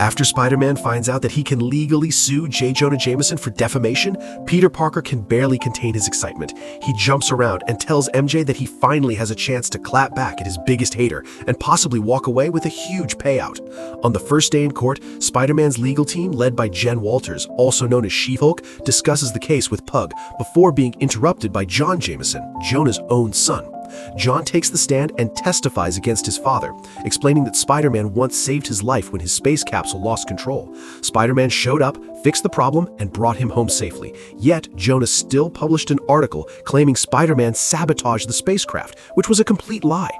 After Spider-Man finds out that he can legally sue J. Jonah Jameson for defamation, Peter Parker can barely contain his excitement. He jumps around and tells MJ that he finally has a chance to clap back at his biggest hater and possibly walk away with a huge payout. On the first day in court, Spider-Man's legal team, led by Jen Walters, also known as She-Hulk, discusses the case with Pug before being interrupted by John Jameson, Jonah's own son. John takes the stand and testifies against his father, explaining that Spider-Man once saved his life when his space capsule lost control. Spider-Man showed up, fixed the problem, and brought him home safely. Yet, Jonah still published an article claiming Spider-Man sabotaged the spacecraft, which was a complete lie.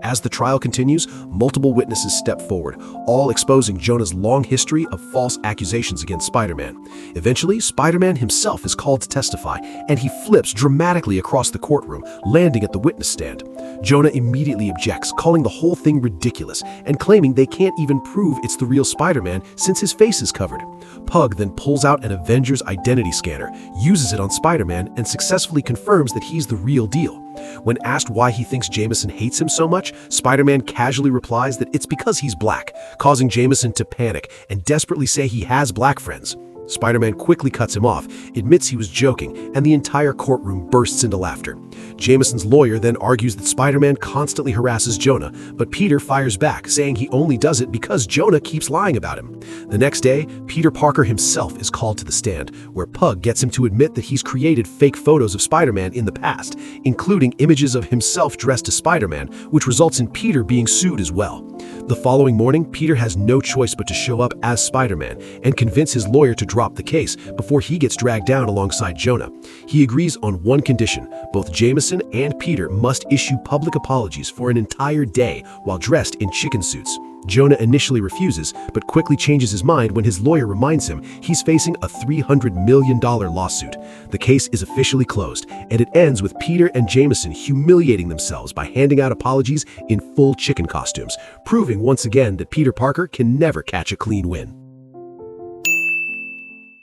As the trial continues, multiple witnesses step forward, all exposing Jonah's long history of false accusations against Spider-Man. Eventually, Spider-Man himself is called to testify, and he flips dramatically across the courtroom, landing at the witness stand. Jonah immediately objects, calling the whole thing ridiculous, and claiming they can't even prove it's the real Spider-Man since his face is covered. Pug then pulls out an Avengers identity scanner, uses it on Spider-Man, and successfully confirms that he's the real deal. When asked why he thinks Jameson hates him so much, Spider-Man casually replies that it's because he's black, causing Jameson to panic and desperately say he has black friends. Spider-Man quickly cuts him off, admits he was joking, and the entire courtroom bursts into laughter. Jameson's lawyer then argues that Spider-Man constantly harasses Jonah, but Peter fires back, saying he only does it because Jonah keeps lying about him. The next day, Peter Parker himself is called to the stand, where Pug gets him to admit that he's created fake photos of Spider-Man in the past, including images of himself dressed as Spider-Man, which results in Peter being sued as well. The following morning, Peter has no choice but to show up as Spider-Man and convince his lawyer to drop the case before he gets dragged down alongside Jonah. He agrees on one condition: both Jameson and Peter must issue public apologies for an entire day while dressed in chicken suits. Jonah initially refuses, but quickly changes his mind when his lawyer reminds him he's facing a $300 million lawsuit. The case is officially closed, and it ends with Peter and Jameson humiliating themselves by handing out apologies in full chicken costumes, proving once again that Peter Parker can never catch a clean win.